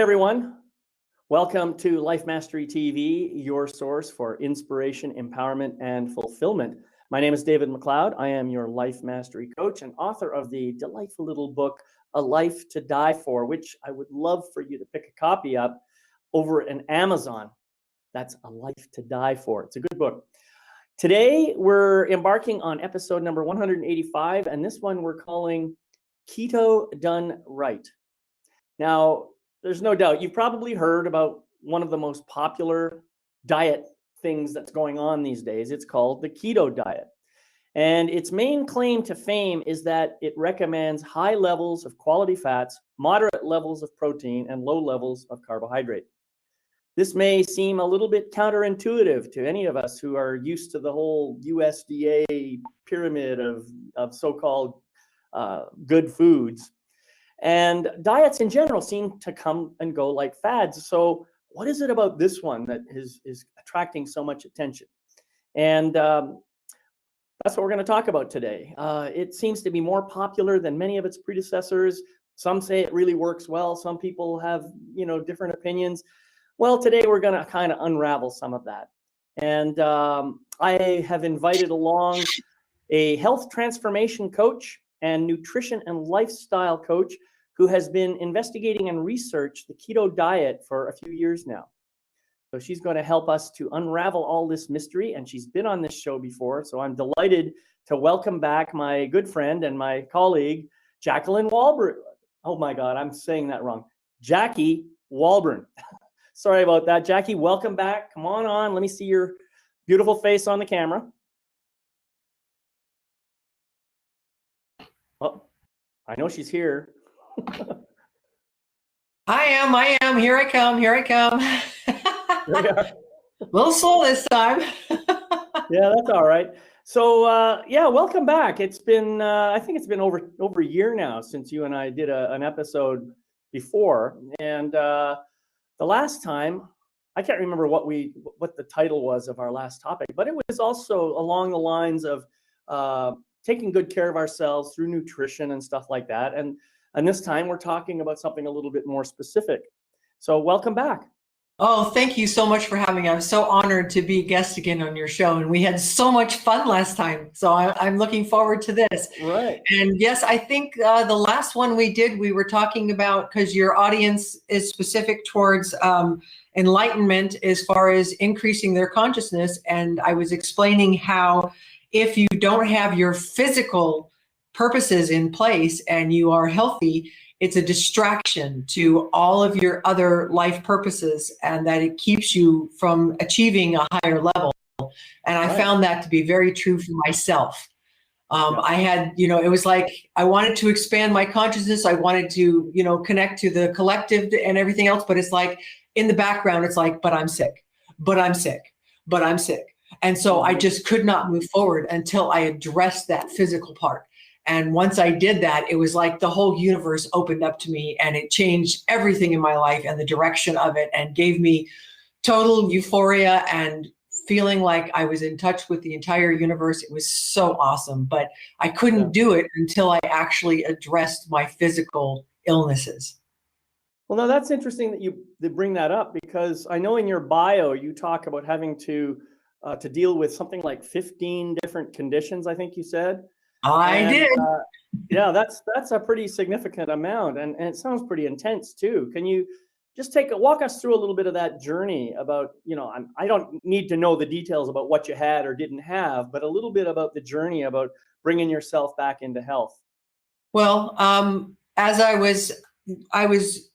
everyone. Welcome to Life Mastery TV, your source for inspiration, empowerment, and fulfillment. My name is David McLeod. I am your Life Mastery coach and author of the delightful little book, A Life to Die For, which I would love for you to pick a copy up over in Amazon. That's A Life to Die For. It's a good book. Today, we're embarking on episode number 185, and this one we're calling Keto Done Right. Now, there's no doubt you've probably heard about one of the most popular diet things that's going on these days. It's called the keto diet. And its main claim to fame is that it recommends high levels of quality fats, moderate levels of protein, and low levels of carbohydrate. This may seem a little bit counterintuitive to any of us who are used to the whole USDA pyramid of so-called good foods. And diets in general seem to come and go like fads. So what is it about this one that is attracting so much attention? And that's what we're going to talk about today. It seems to be more popular than many of its predecessors. Some say it really works well. Some people have, different opinions. Well, today we're going to kind of unravel some of that. And I have invited along a health transformation coach and nutrition and lifestyle coach who has been investigating and researched the keto diet for a few years now. So she's going to help us to unravel all this mystery, and she's been on this show before. So I'm delighted to welcome back my good friend and my colleague, Jacqueline Walburn. Oh my God, I'm saying that wrong. Jacquie Walburn. Sorry about that. Jacquie, welcome back. Come on. Let me see your beautiful face on the camera. Oh, I know she's here. I am. Here I come. A little slow this time. Yeah, that's all right. So, welcome back. It's been, I think it's been over a year now since you and I did an episode before. And the last time, I can't remember what the title was of our last topic, but it was also along the lines of taking good care of ourselves through nutrition and stuff like that. And this time we're talking about something a little bit more specific. So welcome back. Oh, thank you so much for having me. I'm so honored to be a guest again on your show. And we had so much fun last time. So I'm looking forward to this. Right. And yes, I think the last one we did, we were talking about, because your audience is specific towards enlightenment as far as increasing their consciousness. And I was explaining how if you don't have your physical purposes in place and you are healthy, it's a distraction to all of your other life purposes, and that it keeps you from achieving a higher level. And I found that to be very true for myself. I had, it was like, I wanted to expand my consciousness. I wanted to, connect to the collective and everything else. But it's like in the background, it's like, but I'm sick. And so I just could not move forward until I addressed that physical part. And once I did that, it was like the whole universe opened up to me, and it changed everything in my life and the direction of it, and gave me total euphoria and feeling like I was in touch with the entire universe. It was so awesome, but I couldn't do it until I actually addressed my physical illnesses. Well, now that's interesting that you bring that up, because I know in your bio, you talk about having to deal with something like 15 different conditions, I think you said. I did. Yeah, that's a pretty significant amount, and it sounds pretty intense too. Can you just walk us through a little bit of that journey about, I don't need to know the details about what you had or didn't have, but a little bit about the journey about bringing yourself back into health. Well, as I was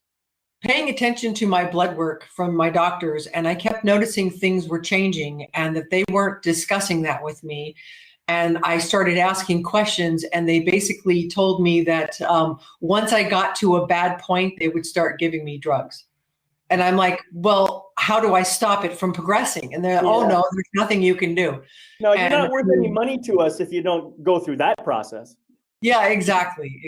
paying attention to my blood work from my doctors, and I kept noticing things were changing and that they weren't discussing that with me. And I started asking questions, and they basically told me that once I got to a bad point, they would start giving me drugs. And I'm like, well, how do I stop it from progressing? And they're like, oh no, there's nothing you can do. No, you're not worth any money to us if you don't go through that process. Yeah, exactly.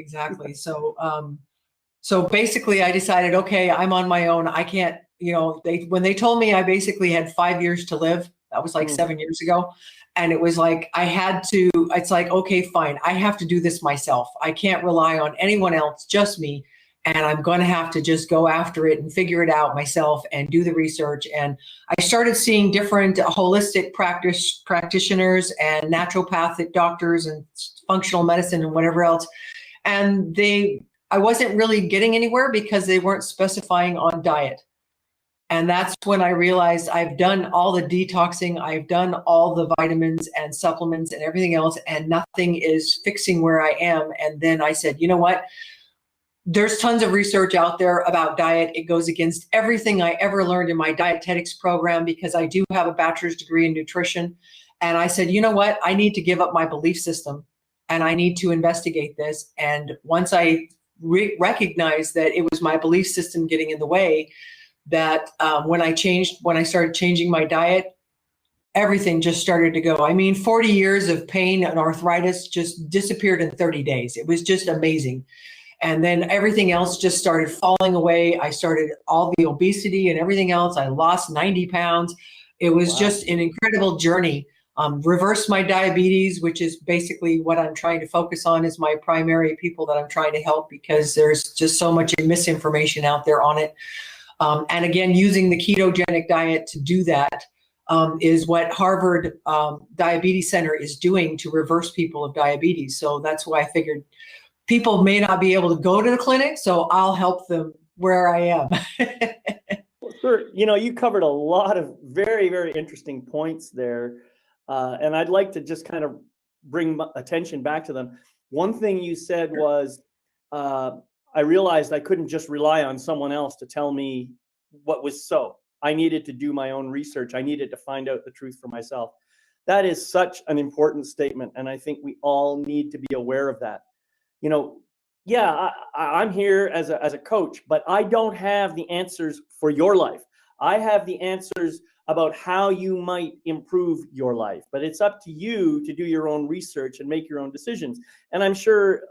So basically I decided, okay, I'm on my own. I can't, when they told me I basically had 5 years to live, that was like 7 years ago. And it was like, it's like, okay, fine. I have to do this myself. I can't rely on anyone else, just me. and I'm going to have to just go after it and figure it out myself and do the research. And I started seeing different holistic practitioners and naturopathic doctors and functional medicine and whatever else. And I wasn't really getting anywhere because they weren't specifying on diet. And that's when I realized I've done all the detoxing, I've done all the vitamins and supplements and everything else, and nothing is fixing where I am. And then I said, you know what? There's tons of research out there about diet. It goes against everything I ever learned in my dietetics program, because I do have a bachelor's degree in nutrition. And I said, you know what? I need to give up my belief system and I need to investigate this. And once I recognized that it was my belief system getting in the way, that when I started changing my diet, everything just started to go. I mean, 40 years of pain and arthritis just disappeared in 30 days. It was just amazing. And then everything else just started falling away. I started all the obesity and everything else. I lost 90 pounds. It was just an incredible journey. Reversed my diabetes, which is basically what I'm trying to focus on, is my primary people that I'm trying to help, because there's just so much misinformation out there on it. And again, using the ketogenic diet to do that is what Harvard Diabetes Center is doing to reverse people of diabetes. So that's why I figured people may not be able to go to the clinic, so I'll help them where I am. Well, sure. You know, you covered a lot of very, very interesting points there. And I'd like to just kind of bring attention back to them. One thing you said was, I realized I couldn't just rely on someone else to tell me what was so. I needed to do my own research. I needed to find out the truth for myself. That is such an important statement. And I think we all need to be aware of that. You know, yeah, I'm here as a coach, but I don't have the answers for your life. I have the answers about how you might improve your life, but it's up to you to do your own research and make your own decisions. And I'm sure,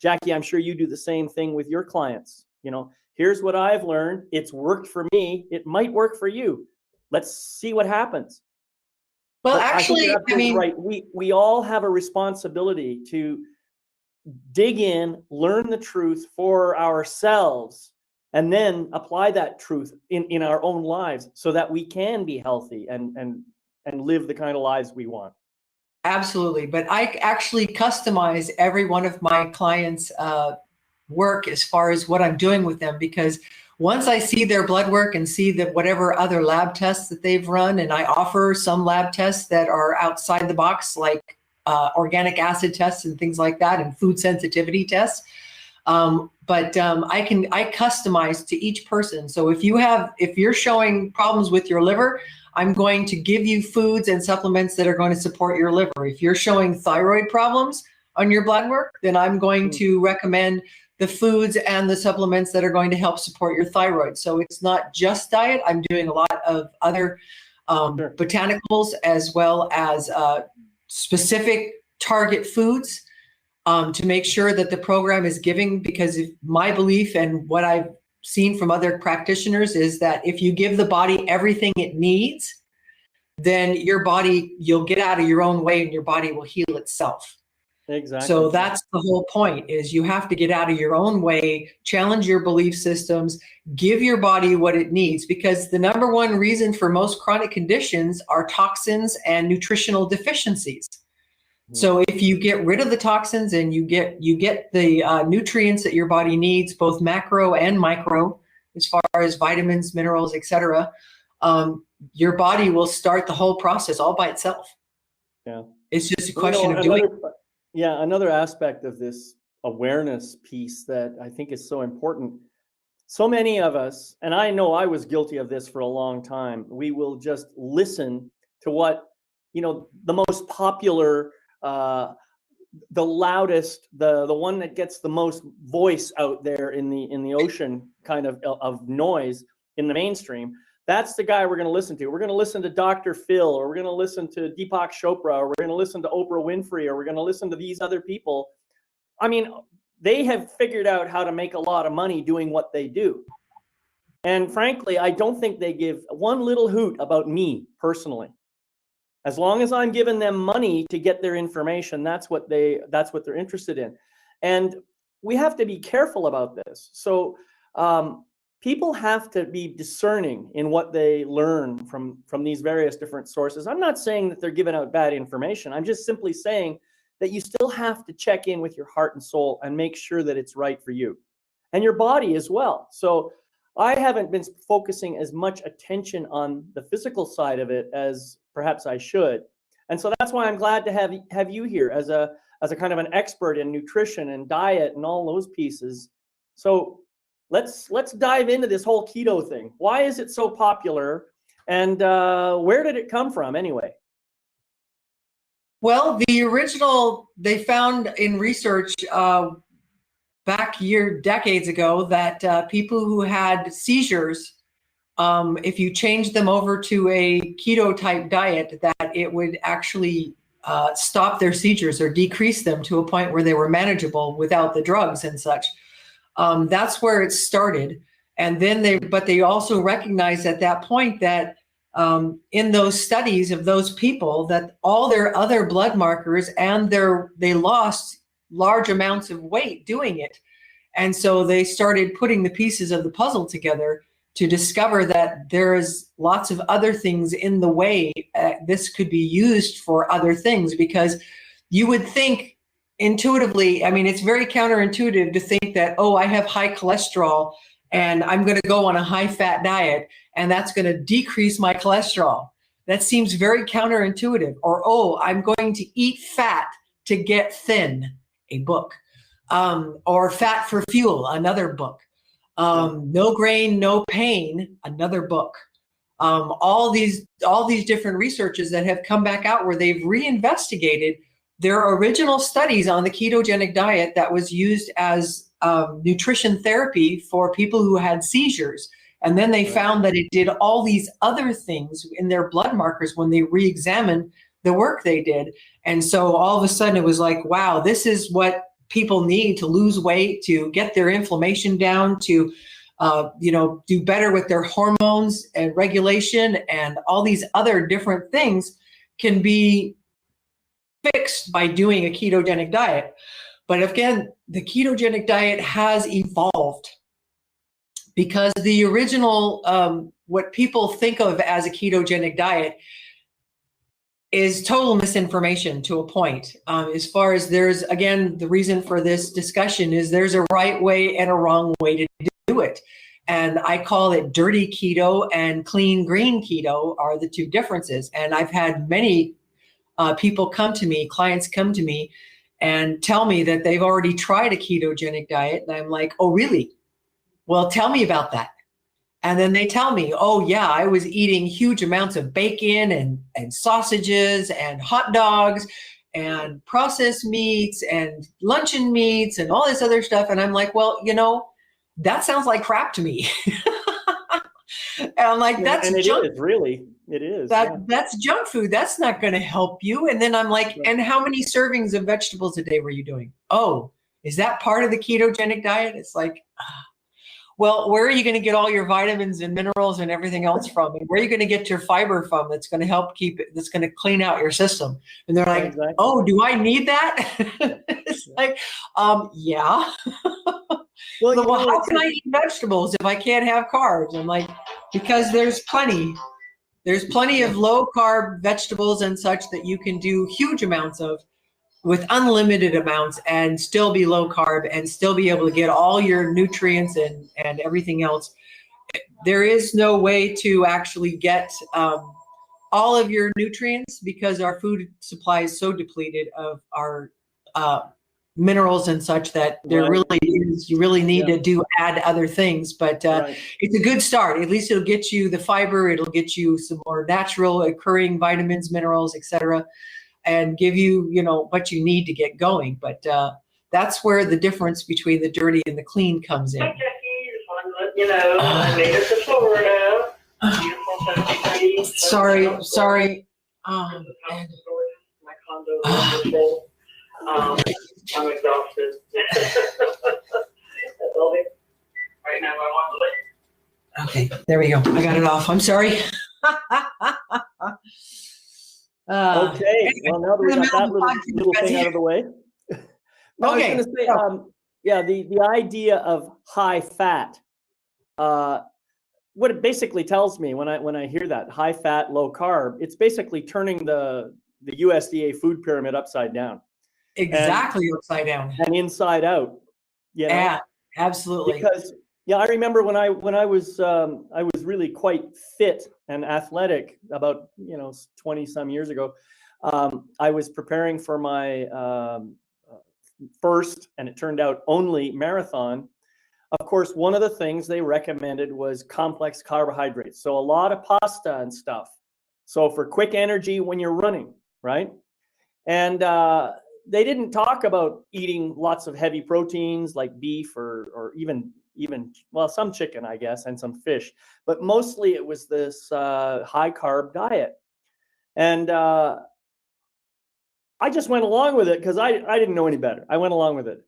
Jacquie, I'm sure you do the same thing with your clients. You know, here's what I've learned. It's worked for me. It might work for you. Let's see what happens. Well, But actually, I mean, right. We all have a responsibility to dig in, learn the truth for ourselves, and then apply that truth in our own lives so that we can be healthy and live the kind of lives we want. Absolutely. But I actually customize every one of my clients' work as far as what I'm doing with them, because once I see their blood work and see that whatever other lab tests that they've run, and I offer some lab tests that are outside the box, like organic acid tests and things like that, and food sensitivity tests. But I customize to each person. So if you're showing problems with your liver, I'm going to give you foods and supplements that are going to support your liver. If you're showing thyroid problems on your blood work, then I'm going to recommend the foods and the supplements that are going to help support your thyroid. So it's not just diet. I'm doing a lot of other botanicals, as well as specific target foods to make sure that the program is giving, because my belief and what I've seen from other practitioners is that if you give the body everything it needs, then you'll get out of your own way and your body will heal itself. Exactly. So that's the whole point, is you have to get out of your own way, challenge your belief systems, give your body what it needs, because the number one reason for most chronic conditions are toxins and nutritional deficiencies. So if you get rid of the toxins and you get the nutrients that your body needs, both macro and micro, as far as vitamins, minerals, etc., your body will start the whole process all by itself. Yeah, it's just a question of doing. Yeah, another aspect of this awareness piece that I think is so important. So many of us, and I know I was guilty of this for a long time, we will just listen to what, the most popular, the loudest, the one that gets the most voice out there in the ocean kind of noise in the mainstream. That's the guy we're going to listen to. We're going to listen to Dr. Phil, or we're going to listen to Deepak Chopra, or we're going to listen to Oprah Winfrey, or we're going to listen to these other people. I mean, they have figured out how to make a lot of money doing what they do. And frankly, I don't think they give one little hoot about me personally. As long as I'm giving them money to get their information, that's what they're interested in. And we have to be careful about this. So people have to be discerning in what they learn from these various different sources. I'm not saying that they're giving out bad information. I'm just simply saying that you still have to check in with your heart and soul and make sure that it's right for you and your body as well. So I haven't been focusing as much attention on the physical side of it as perhaps I should. And so that's why I'm glad to have you here as a kind of an expert in nutrition and diet and all those pieces. So let's dive into this whole keto thing. Why is it so popular, and where did it come from anyway? Well, the original, they found in research back decades ago that people who had seizures, if you changed them over to a keto type diet, that it would actually stop their seizures or decrease them to a point where they were manageable without the drugs and such. That's where it started. And then they also recognized at that point that in those studies of those people, that all their other blood markers and they lost large amounts of weight doing it. And so they started putting the pieces of the puzzle together to discover that there is lots of other things in the way. This could be used for other things, because you would think intuitively, I mean, it's very counterintuitive to think that, oh, I have high cholesterol and I'm going to go on a high fat diet and that's going to decrease my cholesterol. That seems very counterintuitive. Or, oh, I'm going to eat fat to get thin, a book. Or Fat for Fuel, another book. No Grain, No Pain, another book. All these different researches that have come back out where they've reinvestigated their original studies on the ketogenic diet that was used as nutrition therapy for people who had seizures. And then they found that it did all these other things in their blood markers when they re-examined the work they did. And so all of a sudden it was like, wow, this is what people need to lose weight, to get their inflammation down, to do better with their hormones and regulation, and all these other different things can be fixed by doing a ketogenic diet. But again, the ketogenic diet has evolved, because the original, what people think of as a ketogenic diet is total misinformation to a point. As far as again, the reason for this discussion is there's a right way and a wrong way to do it. And I call it dirty keto and clean green keto are the two differences. And I've had many people clients come to me and tell me that they've already tried a ketogenic diet. And I'm like, oh, really? Well, tell me about that. And then they tell me, oh, yeah, I was eating huge amounts of bacon and sausages and hot dogs and processed meats and luncheon meats and all this other stuff. And I'm like, well, that sounds like crap to me. And I'm like, that's junk. It is. That's junk food. That's not going to help you. And then I'm like, and how many servings of vegetables a day were you doing? Oh, is that part of the ketogenic diet? It's like, well, where are you going to get all your vitamins and minerals and everything else from? And where are you going to get your fiber from that's going to help that's going to clean out your system? And they're like, oh, do I need that? It's like, yeah. Well, how can I eat vegetables if I can't have carbs? I'm like, because there's plenty. There's plenty of low carb vegetables and such that you can do huge amounts of with unlimited amounts and still be low carb and still be able to get all your nutrients and everything else. There is no way to actually get all of your nutrients, because our food supply is so depleted of our minerals and such that you really need to add other things. But it's a good start. At least it'll get you the fiber. It'll get you some more natural occurring vitamins, minerals, etc., and give you, what you need to get going. But that's where the difference between the dirty and the clean comes in. Hi, Jacquie. Just wanted to let you know I made it to Florida. Beautiful 73. Sorry. My condo is wonderful. I'm exhausted. Right now, I want to Okay, there we go. I got it off. I'm sorry. Okay. Well, now that we got that little thing out of the way. I was going to say, yeah, the idea of high fat, what it basically tells me when I hear that high fat, low carb, it's basically turning the USDA food pyramid upside down. Exactly, upside down. And inside out, you know? Yeah, absolutely. Because yeah, I remember when I was really quite fit and athletic about 20 some years ago. I was preparing for my first, and it turned out only, marathon. Of course, one of the things they recommended was complex carbohydrates. So a lot of pasta and stuff. So for quick energy when you're running, right? And they didn't talk about eating lots of heavy proteins like beef or even well, some chicken, I guess, and some fish. But mostly it was this high carb diet. And I just went along with it because I didn't know any better. I went along with it,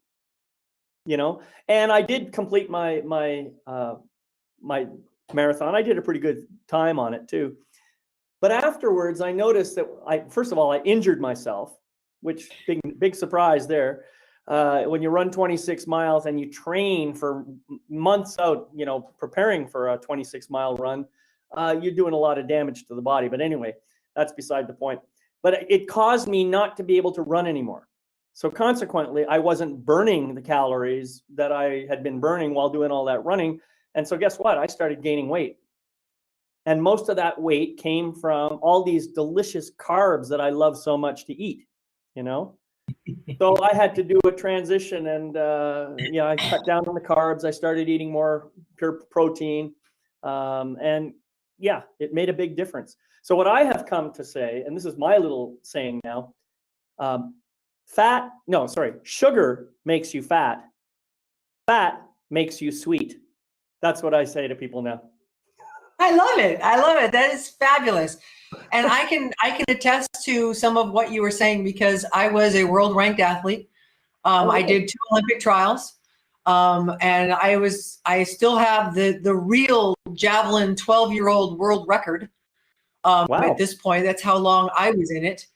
and I did complete my marathon. I did a pretty good time on it too. But afterwards, I noticed that first of all, I injured myself, which big surprise there. When you run 26 miles and you train for months out, preparing for a 26-mile run, you're doing a lot of damage to the body. But anyway, that's beside the point. But it caused me not to be able to run anymore. So consequently, I wasn't burning the calories that I had been burning while doing all that running. And so guess what? I started gaining weight. And most of that weight came from all these delicious carbs that I love so much to eat, So I had to do a transition, and I cut down on the carbs. I started eating more pure protein, and yeah, it made a big difference. So what I have come to say, and this is my little saying now, sugar makes you fat. Fat makes you sweet. That's what I say to people now. I love it. I love it. That is fabulous. And I can attest to some of what you were saying because I was a world ranked athlete. I did 2 Olympic trials. And I still have the real javelin 12-year-old world record. Wow. At this point, that's how long I was in it.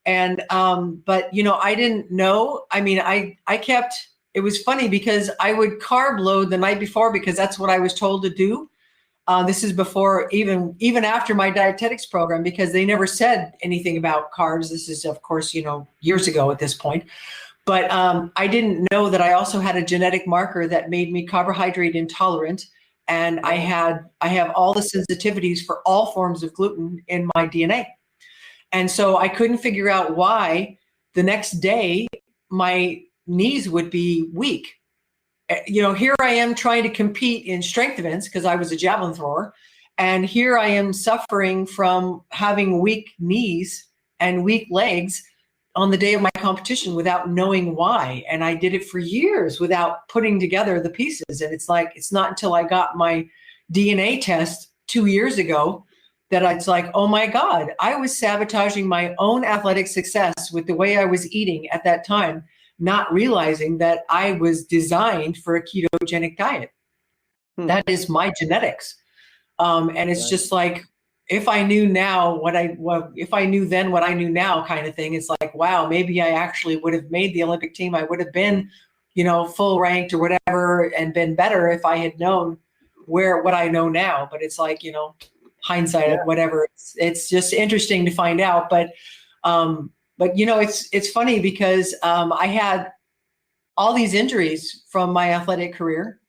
And, but I didn't know. I mean, it was funny because I would carb load the night before because that's what I was told to do. This is before even after my dietetics program, because they never said anything about carbs. This is, of course, years ago at this point. But I didn't know that I also had a genetic marker that made me carbohydrate intolerant. And I have all the sensitivities for all forms of gluten in my DNA. And so I couldn't figure out why the next day my knees would be weak. Here I am trying to compete in strength events because I was a javelin thrower. And here I am suffering from having weak knees and weak legs on the day of my competition without knowing why. And I did it for years without putting together the pieces. And it's not until I got my DNA test 2 years ago that it's like, oh my God, I was sabotaging my own athletic success with the way I was eating at that time, not realizing that I was designed for a ketogenic diet. That is my genetics. And it's just like, if I knew now if I knew then what I knew now kind of thing, it's like, wow, maybe I actually would have made the Olympic team. I would have been, full ranked or whatever and been better if I had known what I know now. But it's like, hindsight, whatever. It's just interesting to find out. But it's funny because I had all these injuries from my athletic career.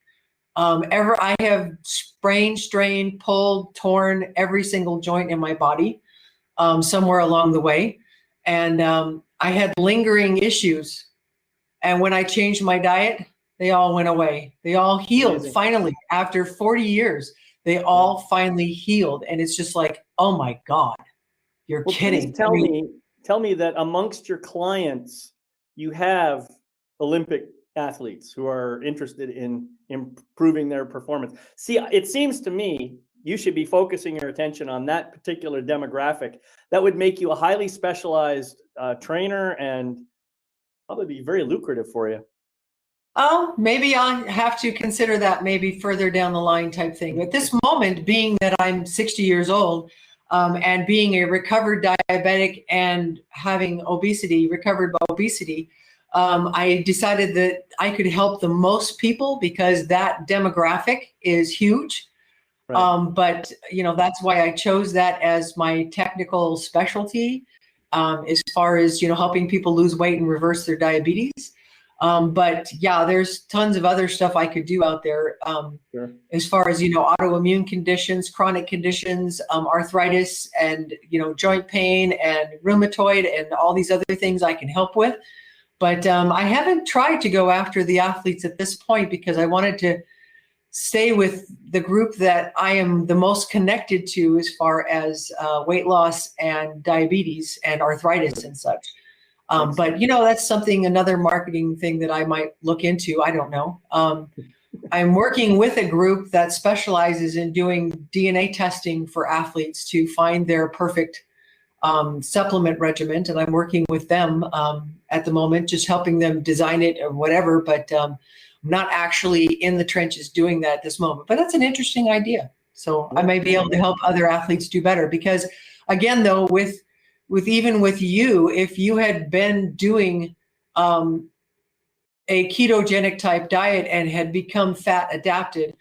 I have sprained, strained, pulled, torn every single joint in my body somewhere along the way. And I had lingering issues. And when I changed my diet, they all went away. They all healed. Amazing. Finally, after 40 years, they all finally healed. And it's just like, oh my God, you're kidding. Tell me that amongst your clients, you have Olympic athletes who are interested in improving their performance. See, it seems to me you should be focusing your attention on that particular demographic. That would make you a highly specialized trainer and probably be very lucrative for you. Oh, maybe I'll have to consider that maybe further down the line type thing. At this moment, being that I'm 60 years old and being a recovered diabetic and having recovered obesity, I decided that I could help the most people because that demographic is huge. Right. But that's why I chose that as my technical specialty, as far as helping people lose weight and reverse their diabetes. But yeah, there's tons of other stuff I could do out there. Sure. As far as autoimmune conditions, chronic conditions, arthritis, and joint pain and rheumatoid and all these other things I can help with. But I haven't tried to go after the athletes at this point because I wanted to stay with the group that I am the most connected to as far as weight loss and diabetes and arthritis and such. But that's another marketing thing that I might look into. I don't know. I'm working with a group that specializes in doing DNA testing for athletes to find their perfect supplement regimen. And I'm working with them at the moment, just helping them design it or whatever. But I'm not actually in the trenches doing that at this moment. But that's an interesting idea. So I may be able to help other athletes do better. Because again, though, with even with you, if you had been doing a ketogenic type diet and had become fat adapted,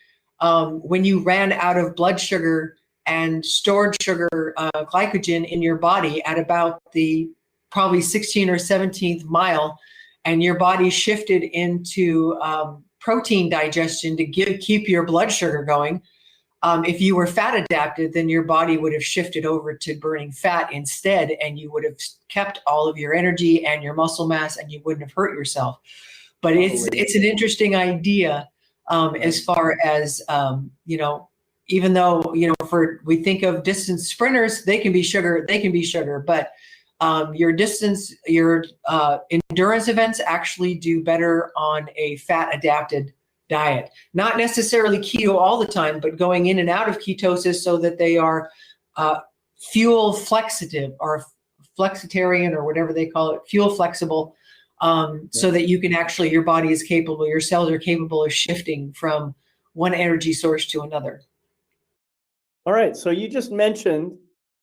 when you ran out of blood sugar and stored sugar, glycogen in your body at about the probably 16th or 17th mile, and your body shifted into protein digestion to keep your blood sugar going. If you were fat adapted, then your body would have shifted over to burning fat instead, and you would have kept all of your energy and your muscle mass, and you wouldn't have hurt yourself. But it's an interesting idea as far as even though we think of distance sprinters, they can be sugar, but your endurance events actually do better on a fat adapted diet. Not necessarily keto all the time, but going in and out of ketosis so that they are fuel flexitive or flexitarian or whatever they call it, fuel flexible, so that you can actually, your body is capable, your cells are capable of shifting from one energy source to another. All right. So you just mentioned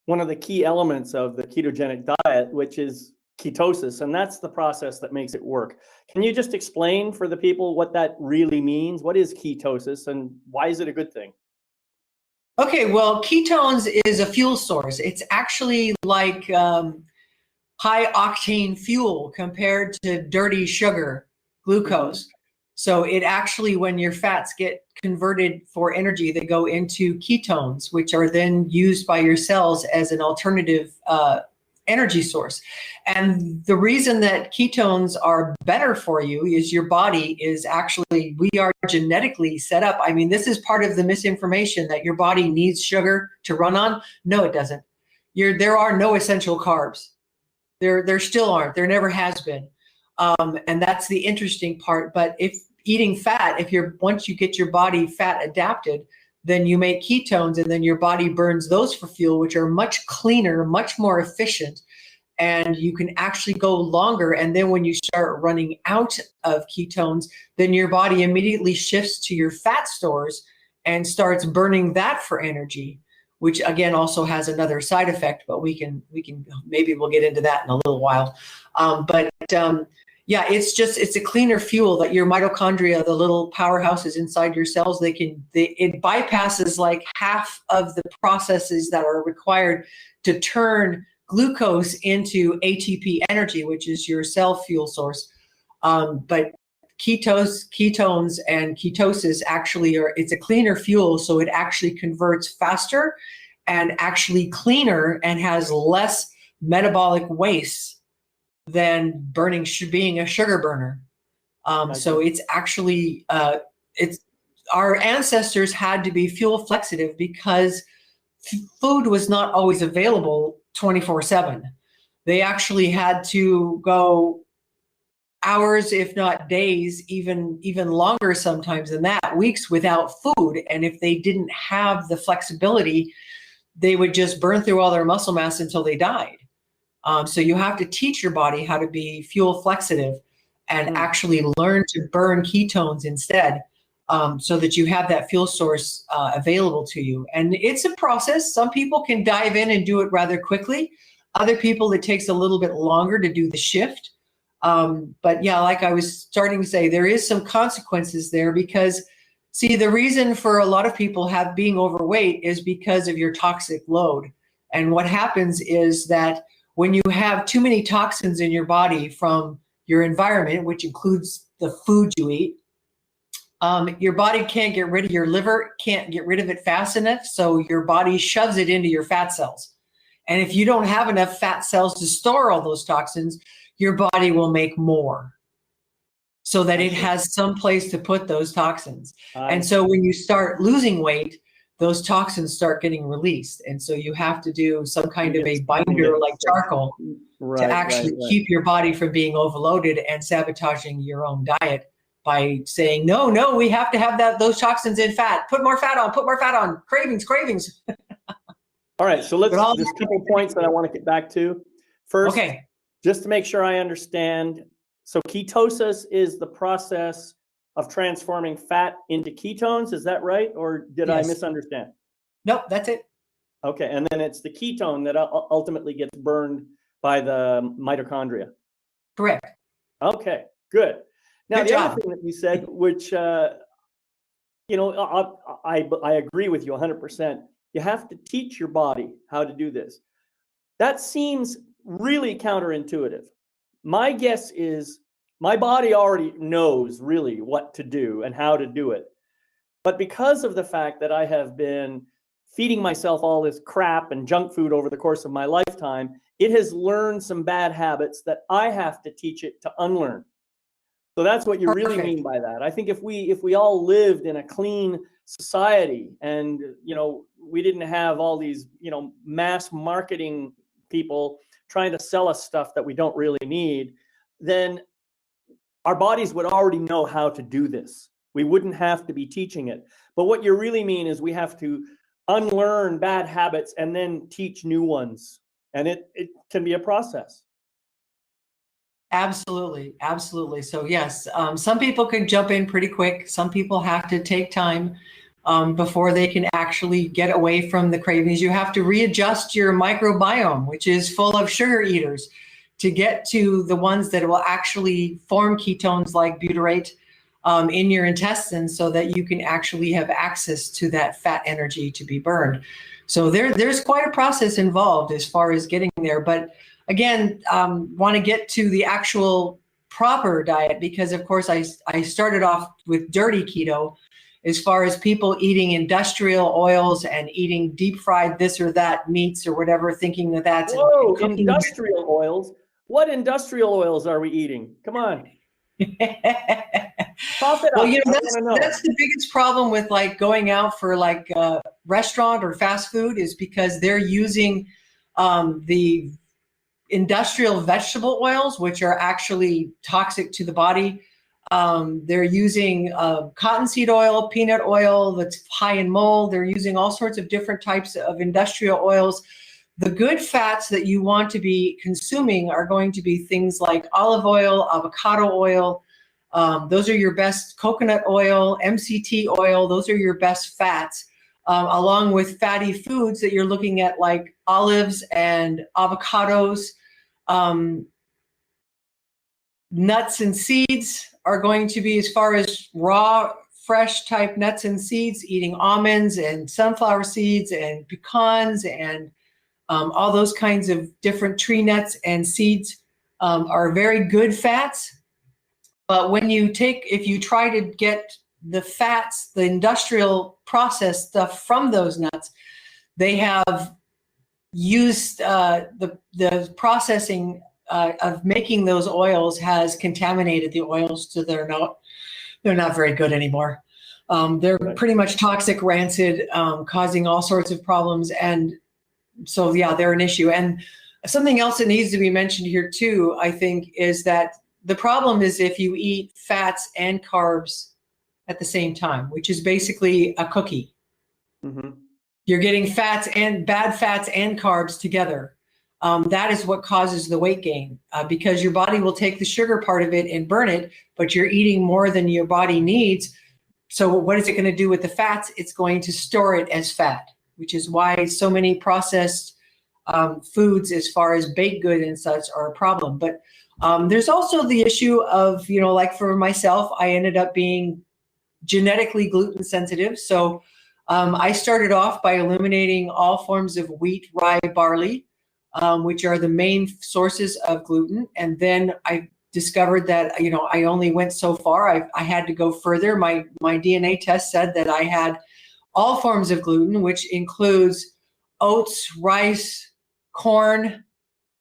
one of the key elements of the ketogenic diet, which is ketosis, and that's the process that makes it work. Can you just explain for the people what that really means? What is ketosis and why is it a good thing? Okay, well, ketones is a fuel source. It's actually like high octane fuel compared to dirty sugar, glucose. So it actually, when your fats get converted for energy, they go into ketones, which are then used by your cells as an alternative energy source. And the reason that ketones are better for you is your body is actually, we are genetically set up. I mean, this is part of the misinformation that your body needs sugar to run on. No, it doesn't. There are no essential carbs. There still aren't. There never has been. And that's the interesting part. But if eating fat, once you get your body fat adapted, then you make ketones and then your body burns those for fuel, which are much cleaner, much more efficient. And you can actually go longer. And then when you start running out of ketones, then your body immediately shifts to your fat stores and starts burning that for energy, which again also has another side effect, but we can maybe we'll get into that in a little while. Yeah, it's a cleaner fuel that your mitochondria, the little powerhouses inside your cells, it bypasses like half of the processes that are required to turn glucose into ATP energy, which is your cell fuel source. But ketones and ketosis actually it's a cleaner fuel, so it actually converts faster and actually cleaner and has less metabolic waste than being a sugar burner. So it's actually our ancestors had to be fuel flexitive because food was not always available 24/7. They actually had to go hours, if not days, even longer sometimes than that, weeks without food. And if they didn't have the flexibility, they would just burn through all their muscle mass until they died. So you have to teach your body how to be fuel flexitive and actually learn to burn ketones instead, so that you have that fuel source available to you. And it's a process. Some people can dive in and do it rather quickly. Other people, it takes a little bit longer to do the shift. But yeah, like I was starting to say, there is some consequences there because, see, the reason for a lot of people being overweight is because of your toxic load. And what happens is that when you have too many toxins in your body from your environment, which includes the food you eat, your body can't get rid of your liver, can't get rid of it fast enough. So your body shoves it into your fat cells. And if you don't have enough fat cells to store all those toxins, your body will make more so that it has some place to put those toxins. And so when you start losing weight, those toxins start getting released. And so you have to do some kind of a binder like charcoal to actually keep your body from being overloaded and sabotaging your own diet by saying, no, we have to have those toxins in fat. Put more fat on, cravings. All right, so there's a couple points that I want to get back to. First, just to make sure I understand, so ketosis is the process of transforming fat into ketones, is that right? Or did I misunderstand? Nope, that's it. Okay, and then it's the ketone that ultimately gets burned by the mitochondria. Correct. Okay, good. Now, the other thing that you said, which, I agree with you 100%. You have to teach your body how to do this. That seems really counterintuitive. My guess is my body already knows really what to do and how to do it. But because of the fact that I have been feeding myself all this crap and junk food over the course of my lifetime, it has learned some bad habits that I have to teach it to unlearn. So that's what you really mean by that. I think if we all lived in a clean society and, we didn't have all these, mass marketing people trying to sell us stuff that we don't really need, then our bodies would already know how to do this. We wouldn't have to be teaching it. But what you really mean is we have to unlearn bad habits and then teach new ones. And it can be a process. Absolutely. So yes, some people can jump in pretty quick. Some people have to take time before they can actually get away from the cravings. You have to readjust your microbiome, which is full of sugar eaters, to get to the ones that will actually form ketones like butyrate in your intestines so that you can actually have access to that fat energy to be burned. So there's quite a process involved as far as getting there. But again, want to get to the actual proper diet because, of course, I started off with dirty keto as far as people eating industrial oils and eating deep fried this or that meats or whatever, thinking that that's industrial oils. What industrial oils are we eating? Come on. Pop it up. Well, that's the biggest problem with going out for restaurant or fast food is because they're using the industrial vegetable oils, which are actually toxic to the body. They're using cottonseed oil, peanut oil that's high in mold. They're using all sorts of different types of industrial oils. The good fats that you want to be consuming are going to be things like olive oil, avocado oil. Those are your best. Coconut oil, MCT oil. Those are your best fats, along with fatty foods that you're looking at like olives and avocados. Nuts and seeds are going to be, as far as raw, fresh type nuts and seeds, eating almonds and sunflower seeds and pecans and all those kinds of different tree nuts and seeds are very good fats. But if you try to get the fats, the industrial processed stuff from those nuts, they have used the processing of making those oils has contaminated the oils so they're not very good anymore. They're pretty much toxic, rancid, causing all sorts of problems. And so, yeah, they're an issue. And something else that needs to be mentioned here too, I think, is that the problem is if you eat fats and carbs at the same time, which is basically a cookie. Mm-hmm. You're getting fats and bad fats and carbs together. That is what causes the weight gain because your body will take the sugar part of it and burn it, but you're eating more than your body needs. So what is it going to do with the fats? It's going to store it as fat, which is why so many processed foods as far as baked good and such are a problem. But there's also the issue of, like for myself, I ended up being genetically gluten sensitive. So I started off by eliminating all forms of wheat, rye, barley, which are the main sources of gluten. And then I discovered that, I only went so far. I had to go further. My DNA test said that I had all forms of gluten, which includes oats, rice, corn,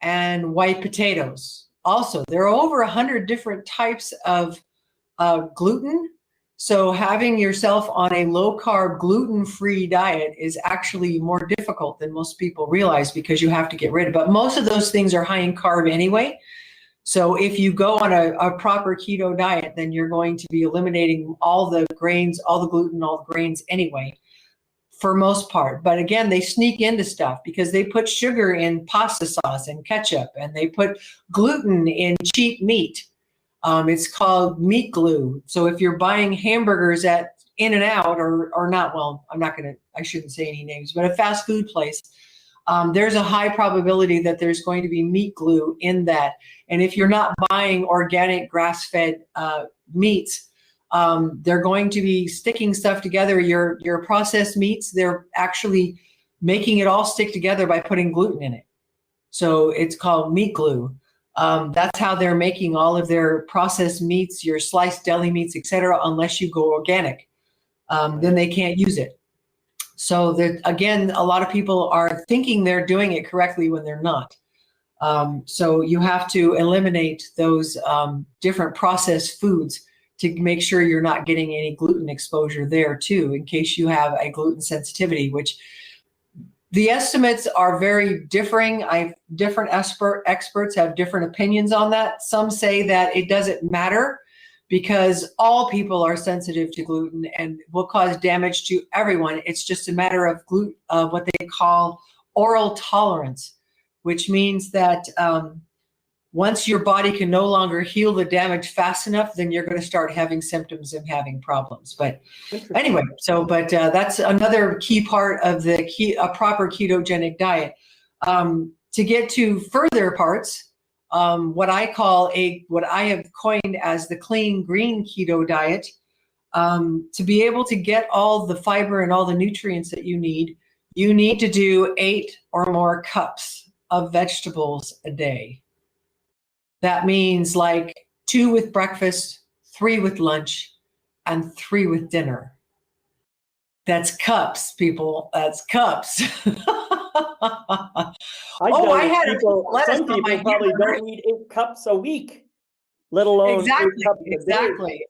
and white potatoes. Also, there are over 100 different types of gluten. So having yourself on a low-carb, gluten-free diet is actually more difficult than most people realize, because you have to get rid of. But most of those things are high in carb anyway. So if you go on a proper keto diet, then you're going to be eliminating all the grains, all the gluten, all the grains anyway, for most part. But again, they sneak into stuff because they put sugar in pasta sauce and ketchup, and they put gluten in cheap meat. It's called meat glue. So if you're buying hamburgers at In-N-Out or not, well, I shouldn't say any names, but a fast food place, there's a high probability that there's going to be meat glue in that. And if you're not buying organic grass-fed meats, they're going to be sticking stuff together. Your processed meats, they're actually making it all stick together by putting gluten in it. So it's called meat glue. That's how they're making all of their processed meats, your sliced deli meats, etc. Unless you go organic, then they can't use it. So that, again, a lot of people are thinking they're doing it correctly when they're not. So you have to eliminate those different processed foods to make sure you're not getting any gluten exposure there too, in case you have a gluten sensitivity, which the estimates are very differing. Different experts have different opinions on that. Some say that it doesn't matter because all people are sensitive to gluten and will cause damage to everyone. It's just a matter of what they call oral tolerance, which means that once your body can no longer heal the damage fast enough, then you're going to start having symptoms and having problems. But anyway, that's another key part of a proper ketogenic diet. To get to further parts, what I have coined as the clean green keto diet, to be able to get all the fiber and all the nutrients that you need to do 8 or more cups of vegetables a day. That means like 2 with breakfast, 3 with lunch, and 3 with dinner. That's cups, people. That's cups. Some people probably don't eat 8 cups a week, let alone 8 cups a day. Exactly.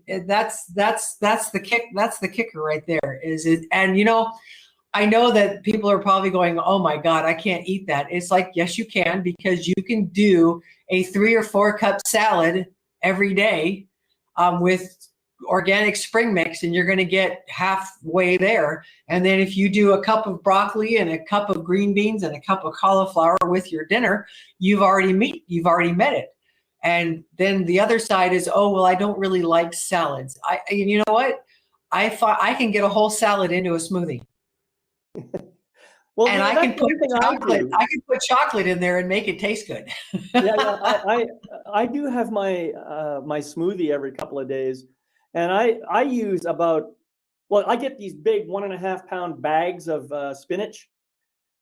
And that's the kick. That's the kicker right there. And I know that people are probably going, oh my God, I can't eat that. It's like, yes, you can, because you can do a 3 or 4 cup salad every day with organic spring mix, and you're going to get halfway there. And then if you do a cup of broccoli and a cup of green beans and a cup of cauliflower with your dinner, you've already met it. And then the other side is, oh, well, I don't really like salads. You know what? I can get a whole salad into a smoothie. Well, and I can put chocolate. I can put chocolate in there and make it taste good. I do have my my smoothie every couple of days, and I use I get these big 1.5 pound bags of spinach,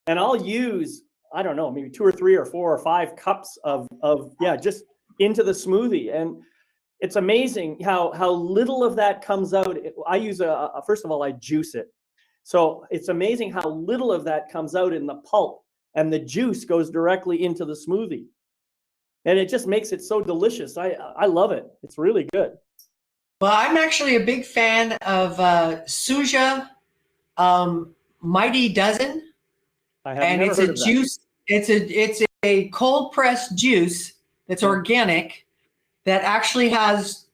and I'll use, I don't know, maybe 2 or 3 or 4 or 5 cups of just into the smoothie. And it's amazing how little of that comes out. I use first of all, I juice it. So it's amazing how little of that comes out in the pulp, and the juice goes directly into the smoothie. And it just makes it so delicious. I love it. It's really good. Well, I'm actually a big fan of Suja Mighty Dozen. I have never heard of that. Juice. It's a cold pressed juice that's organic, that actually has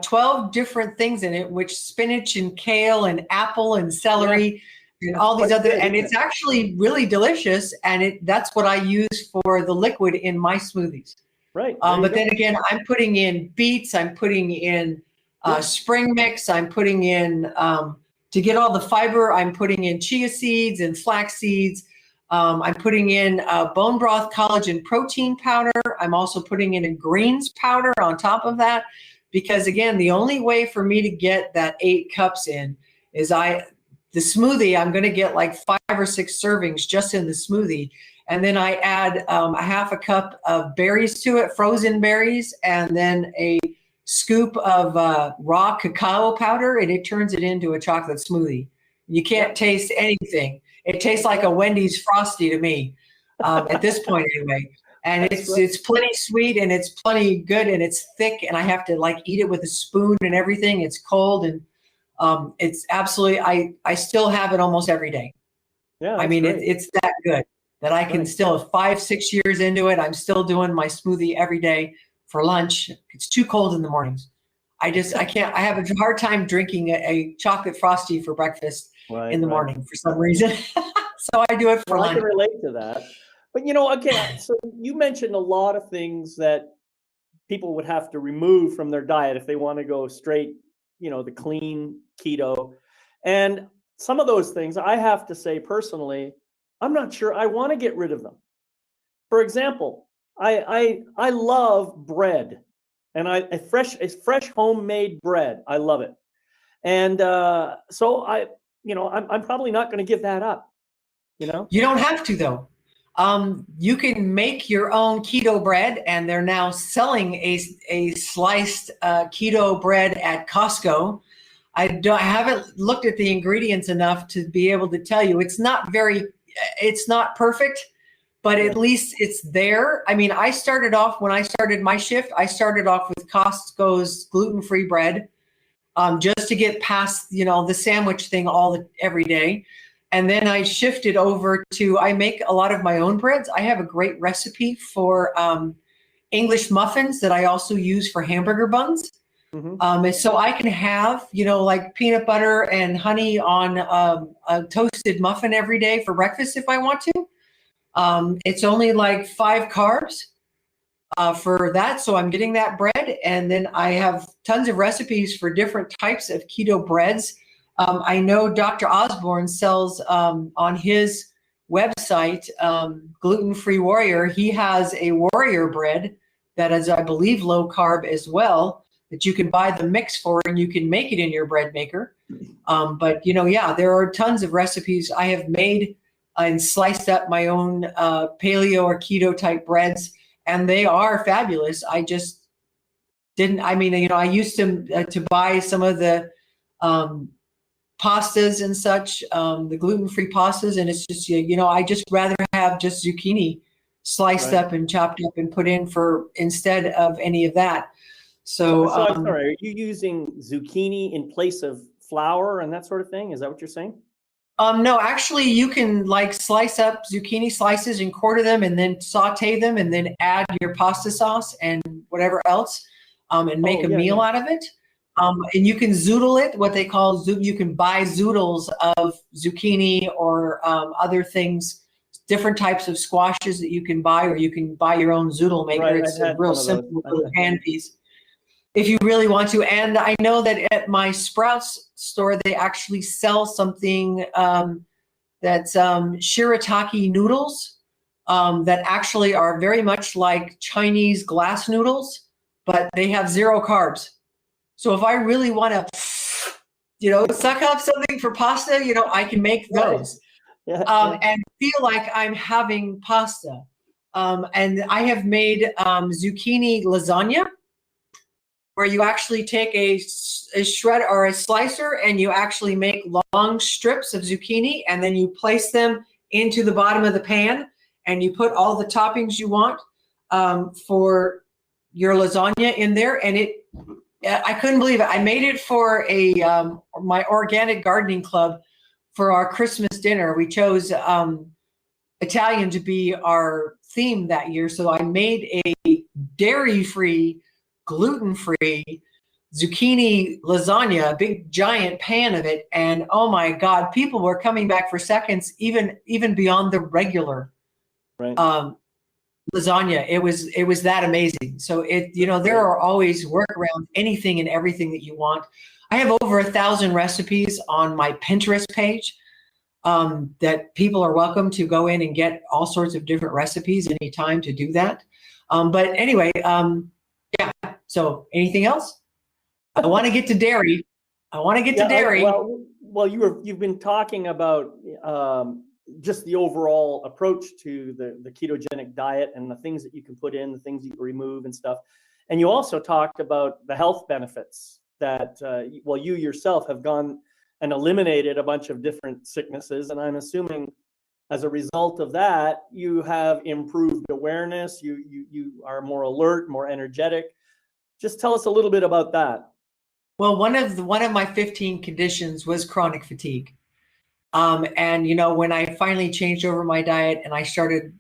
12 different things in it, which spinach and kale and apple and celery and all these other, and it's actually really delicious. And that's what I use for the liquid in my smoothies. Right. But then again, I'm putting in beets, I'm putting in spring mix, I'm putting in, to get all the fiber, I'm putting in chia seeds and flax seeds, I'm putting in bone broth collagen protein powder. I'm also putting in a greens powder on top of that, because again, the only way for me to get that 8 cups in is the smoothie. I'm going to get like 5 or 6 servings just in the smoothie. And then I add a half a cup of berries to it, frozen berries, and then a scoop of raw cacao powder, and it turns it into a chocolate smoothie. You can't taste anything. It tastes like a Wendy's Frosty to me at this point anyway. And it's plenty sweet, and it's plenty good, and it's thick, and I have to like eat it with a spoon and everything. It's cold, and it's absolutely, I still have it almost every day. Yeah, I mean, it's that good that I can still, 5, 6 years into it, I'm still doing my smoothie every day for lunch. It's too cold in the mornings. I can't, I have a hard time drinking a chocolate Frosty for breakfast in the morning for some reason. So I do it for lunch. I can relate to that. But again, so you mentioned a lot of things that people would have to remove from their diet if they want to go straight, the clean keto. And some of those things, I have to say personally, I'm not sure I want to get rid of them. For example, I love bread, and fresh homemade bread. I love it. And so I'm probably not going to give that up. You don't have to, though. You can make your own keto bread, and they're now selling a sliced keto bread at Costco. I haven't looked at the ingredients enough to be able to tell you. It's not perfect, but at least it's there. I mean, when I started my shift, I started off with Costco's gluten-free bread, just to get past, the sandwich thing every day. And then I shifted over to, I make a lot of my own breads. I have a great recipe for English muffins that I also use for hamburger buns. Mm-hmm. And so I can have, like peanut butter and honey on a toasted muffin every day for breakfast if I want to. It's only like 5 carbs for that. So I'm getting that bread. And then I have tons of recipes for different types of keto breads. I know Dr. Osborne sells on his website, Gluten-Free Warrior. He has a warrior bread that is, I believe, low carb as well, that you can buy the mix for, and you can make it in your bread maker. But there are tons of recipes I have made and sliced up my own paleo or keto type breads, and they are fabulous. I just didn't. I mean, I used to buy some of the pastas and such, the gluten-free pastas, and it's just, I just rather have just zucchini sliced up and chopped up and put in instead of any of that. So I'm sorry, are you using zucchini in place of flour and that sort of thing? Is that what you're saying? No, actually, you can like slice up zucchini slices and quarter them, and then saute them, and then add your pasta sauce and whatever else, and make a meal out of it. And you can zoodle it, what they call you can buy zoodles of zucchini or other things, different types of squashes that you can buy, or you can buy your own zoodle maker. Right, it's a real simple little hand piece if you really want to. And I know that at my Sprouts store, they actually sell something that's shirataki noodles that actually are very much like Chinese glass noodles, but they have 0 carbs. So if I really want to, suck up something for pasta, I can make those and feel like I'm having pasta. And I have made zucchini lasagna, where you actually take a shred or a slicer, and you actually make long strips of zucchini, and then you place them into the bottom of the pan, and you put all the toppings you want for your lasagna in there. And I couldn't believe it. I made it for my organic gardening club for our Christmas dinner. We chose Italian to be our theme that year. So I made a dairy-free, gluten-free zucchini lasagna, a big giant pan of it. And oh my God, people were coming back for seconds, even beyond the regular lasagna. It was that amazing. So there are always workarounds, anything and everything that you want. I have over 1,000 recipes on my Pinterest page. that people are welcome to go in and get all sorts of different recipes anytime to do that. But anyway, yeah. So anything else? I want to get to dairy. Well, you've been talking about just the overall approach to the ketogenic diet and the things that you can put in, the things you can remove and stuff. And you also talked about the health benefits that, you yourself have gone and eliminated a bunch of different sicknesses. And I'm assuming as a result of that, you have improved awareness, you are more alert, more energetic. Just tell us a little bit about that. Well, one of my 15 conditions was chronic fatigue. And when I finally changed over my diet and I started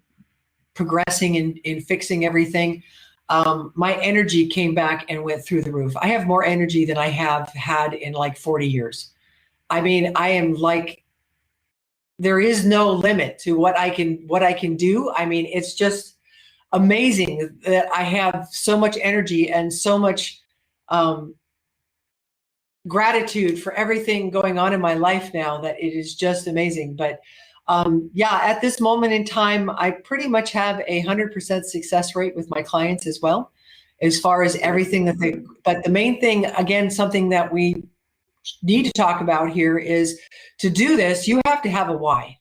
progressing in fixing everything, my energy came back and went through the roof. I have more energy than I have had in like 40 years. I mean, I am like, there is no limit to what I can do. I mean, it's just amazing that I have so much energy and so much gratitude for everything going on in my life now, that it is just amazing. But yeah, at this moment in time, I pretty much have 100% success rate with my clients as well, as far as everything but the main thing, again, something that we need to talk about here is, to do this, you have to have a why,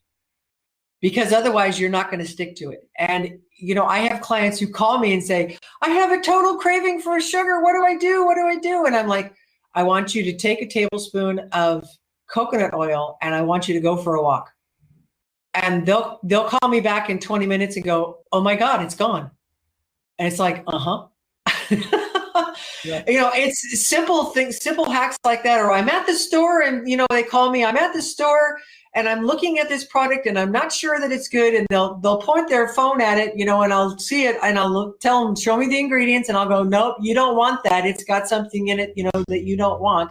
because otherwise you're not going to stick to it. And, I have clients who call me and say, I have a total craving for sugar. What do I do? What do I do? And I'm like, I want you to take a tablespoon of coconut oil and I want you to go for a walk. And they'll call me back in 20 minutes and go, oh my God, it's gone. And it's like, Yeah. It's simple things, simple hacks like that. Or I'm at the store and, they call me, I'm at the store and I'm looking at this product and I'm not sure that it's good. And they'll point their phone at it, and I'll see it and I'll tell them, show me the ingredients. And I'll go, nope, you don't want that. It's got something in it, that you don't want.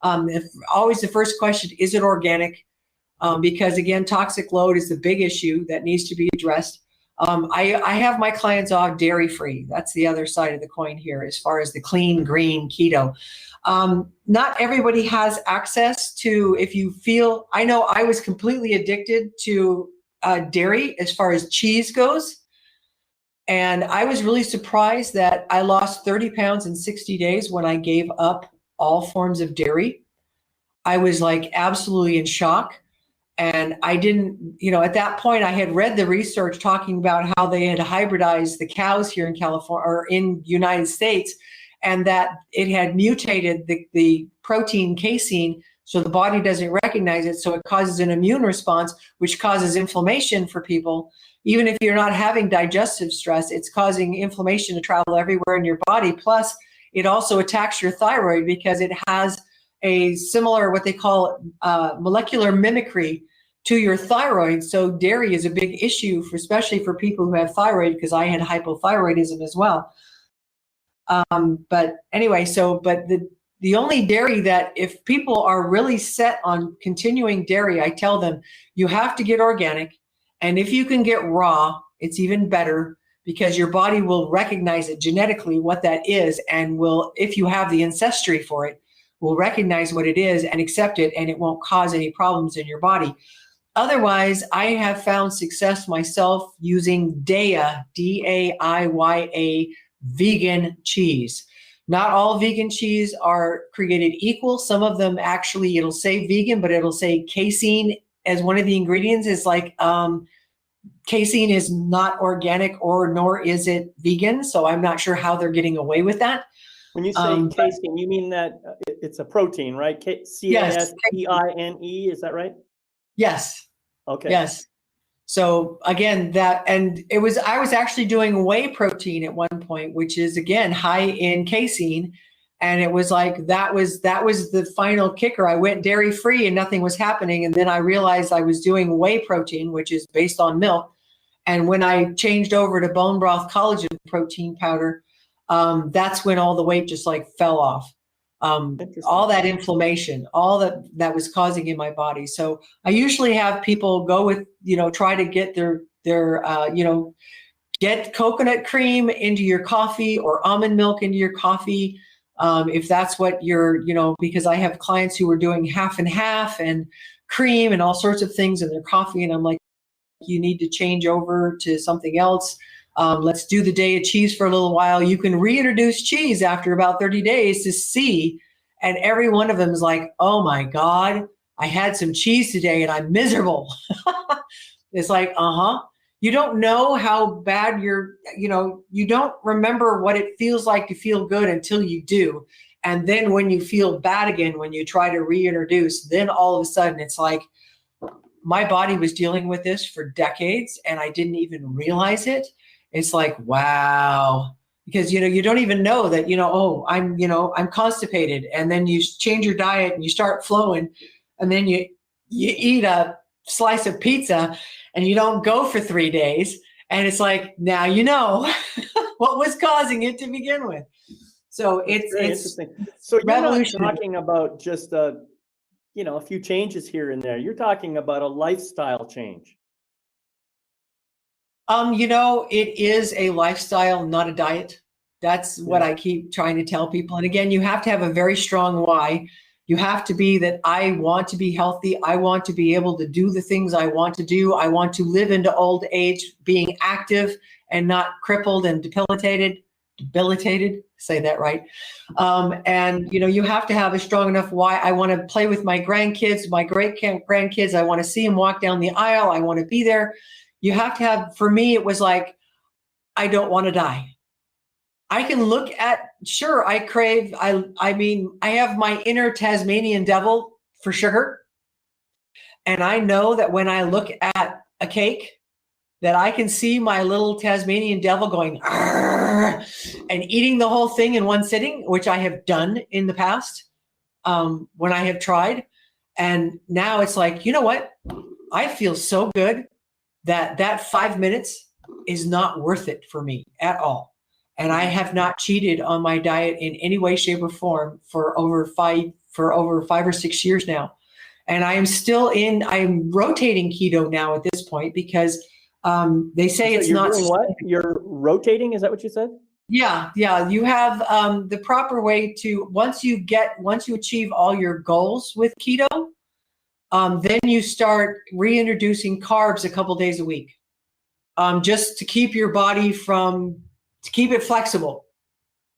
Always the first question, is it organic? Because again, toxic load is the big issue that needs to be addressed. I have my clients all dairy free. That's the other side of the coin here, as far as the clean, green keto. Not everybody has access to, I know I was completely addicted to dairy as far as cheese goes. And I was really surprised that I lost 30 pounds in 60 days when I gave up all forms of dairy. I was like absolutely in shock. And I didn't, at that point, I had read the research talking about how they had hybridized the cows here in California or in United States, and that it had mutated the protein casein, so the body doesn't recognize it. So it causes an immune response, which causes inflammation for people. Even if you're not having digestive stress, it's causing inflammation to travel everywhere in your body. Plus, it also attacks your thyroid because it has a similar, what they call molecular mimicry to your thyroid. So dairy is a big issue, especially for people who have thyroid, because I had hypothyroidism as well. But anyway, but the only dairy that, if people are really set on continuing dairy, I tell them you have to get organic. And if you can get raw, it's even better, because your body will recognize it genetically what that is, and will, if you have the ancestry for it, will recognize what it is and accept it, and it won't cause any problems in your body. Otherwise, I have found success myself using DAIA, D-A-I-Y-A, vegan cheese. Not all vegan cheese are created equal. Some of them actually, it'll say vegan, but it'll say casein as one of the ingredients. Is like casein is not organic, nor is it vegan. So I'm not sure how they're getting away with that. When you say casein, you mean that it's a protein, right? C-A-S-E-I-N-E, is that right? Yes. Okay. Yes. So again, I was actually doing whey protein at one point, which is again high in casein. And it was like, that was the final kicker. I went dairy free and nothing was happening. And then I realized I was doing whey protein, which is based on milk. And when I changed over to bone broth collagen protein powder, that's when all the weight just like fell off. All that inflammation, all that was causing in my body. So I usually have people go with, try to get their get coconut cream into your coffee or almond milk into your coffee. If that's what you're, because I have clients who are doing half and half and cream and all sorts of things in their coffee. And I'm like, you need to change over to something else. Let's do the day of cheese for a little while. You can reintroduce cheese after about 30 days to see. And every one of them is like, oh my God, I had some cheese today and I'm miserable. It's like, you don't know how bad you don't remember what it feels like to feel good until you do. And then when you feel bad again, when you try to reintroduce, then all of a sudden it's like, my body was dealing with this for decades and I didn't even realize it. It's like, wow. Because, you don't even know that, I'm constipated, and then you change your diet and you start flowing, and then you eat a slice of pizza and you don't go for 3 days. And it's like, now you know what was causing it to begin with. So it's interesting. So you're not talking about just a few changes here and there. You're talking about a lifestyle change. It is a lifestyle, not a diet. That's what I keep trying to tell people. And again, you have to have a very strong why. You have to be that I want to be healthy. I want to be able to do the things I want to do. I want to live into old age being active and not crippled and debilitated, say that right. And, you have to have a strong enough why. I want to play with my grandkids, my great grandkids. I want to see them walk down the aisle. I want to be there. You have to have, for me, it was like, I don't want to die. I can look at, sure, I crave, I have my inner Tasmanian devil for sugar. And I know that when I look at a cake, that I can see my little Tasmanian devil going, and eating the whole thing in one sitting, which I have done in the past when I have tried. And now it's like, you know what? I feel so good that 5 minutes is not worth it for me at all. And I have not cheated on my diet in any way, shape, or form for over 5 or 6 years now. And I am rotating keto now at this point because they say it's not. Doing what? You're rotating? Is that what you said? Yeah. You have the proper way to, once you achieve all your goals with keto, then you start reintroducing carbs a couple days a week, just to keep your body to keep it flexible.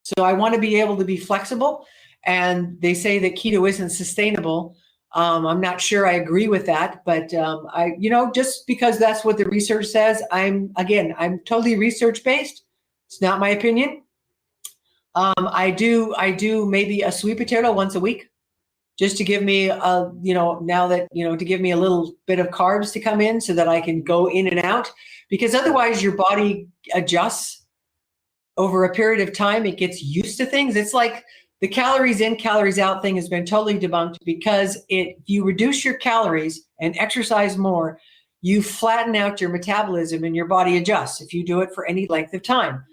So I want to be able to be flexible. And they say that keto isn't sustainable. I'm not sure I agree with that, but just because that's what the research says, I'm totally research based. It's not my opinion. I do maybe a sweet potato once a week, just to give me to give me a little bit of carbs to come in so that I can go in and out, because otherwise your body adjusts over a period of time. It gets used to things. It's like the calories in, calories out thing has been totally debunked, because you reduce your calories and exercise more, you flatten out your metabolism and your body adjusts if you do it for any length of time.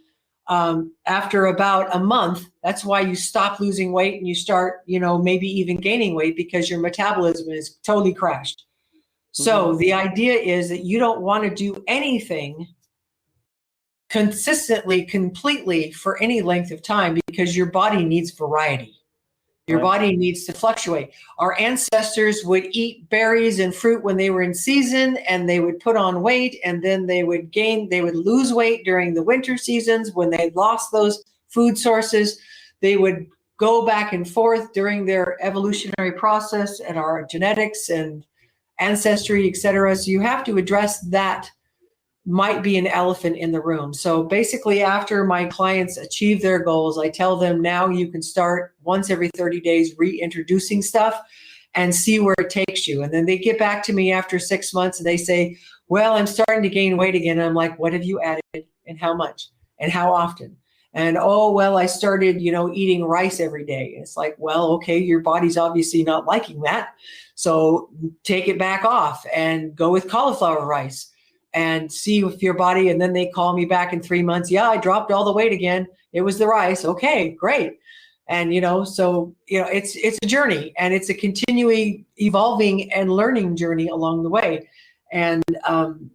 After about a month, that's why you stop losing weight and you start, maybe even gaining weight, because your metabolism is totally crashed. So the idea is that you don't want to do anything consistently, completely for any length of time, because your body needs variety. Your body needs to fluctuate. Our ancestors would eat berries and fruit when they were in season, and they would put on weight, and then they would lose weight during the winter seasons when they lost those food sources. They would go back and forth during their evolutionary process and our genetics and ancestry, et cetera. So you have to address that. Might be an elephant in the room. So basically, after my clients achieve their goals, I tell them, now you can start once every 30 days reintroducing stuff and see where it takes you. And then they get back to me after 6 months and they say, well, I'm starting to gain weight again. And I'm like, what have you added and how much and how often? And, oh, well, I started, eating rice every day. And it's like, well, okay, your body's obviously not liking that. So take it back off and go with cauliflower rice and see if your body, and then they call me back in 3 months. Yeah, I dropped all the weight again. It was the rice. Okay, great. And, it's a journey, and it's a continually evolving and learning journey along the way. And,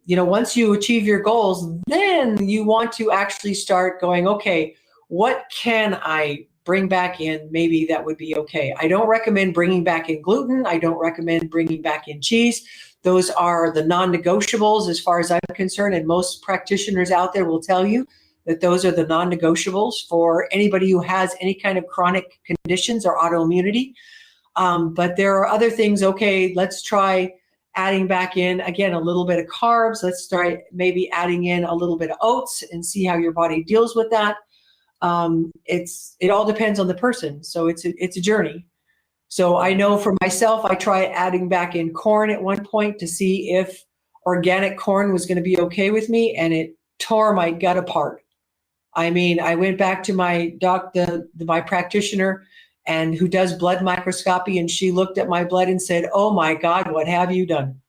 once you achieve your goals, then you want to actually start going, okay, what can I bring back in, maybe that would be okay. I don't recommend bringing back in gluten. I don't recommend bringing back in cheese. Those are the non-negotiables as far as I'm concerned. And most practitioners out there will tell you that those are the non-negotiables for anybody who has any kind of chronic conditions or autoimmunity. But there are other things. Okay, let's try adding back in, again, a little bit of carbs. Let's start maybe adding in a little bit of oats and see how your body deals with that. It all depends on the person. So it's a journey. So I know for myself, I tried adding back in corn at one point to see if organic corn was going to be okay with me, and it tore my gut apart. I mean, I went back to my my practitioner, and who does blood microscopy, and she looked at my blood and said, "Oh my God, what have you done?"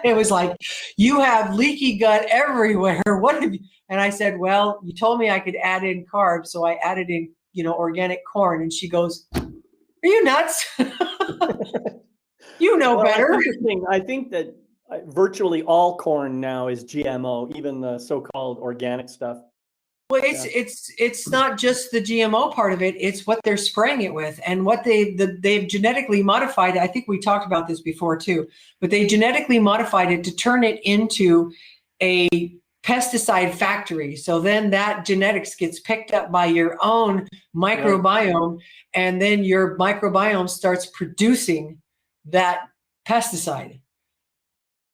It was like, "You have leaky gut everywhere. What have you?" And I said, "Well, you told me I could add in carbs, so I added in, organic corn." And she goes, "Are you nuts? You know better." Interesting. I think that virtually all corn now is GMO, even the so-called organic stuff. Well, it's not just the GMO part of it. It's what they're spraying it with, and what they've genetically modified. I think we talked about this before too, but they genetically modified it to turn it into a pesticide factory. So then that genetics gets picked up by your own microbiome, and then your microbiome starts producing that pesticide.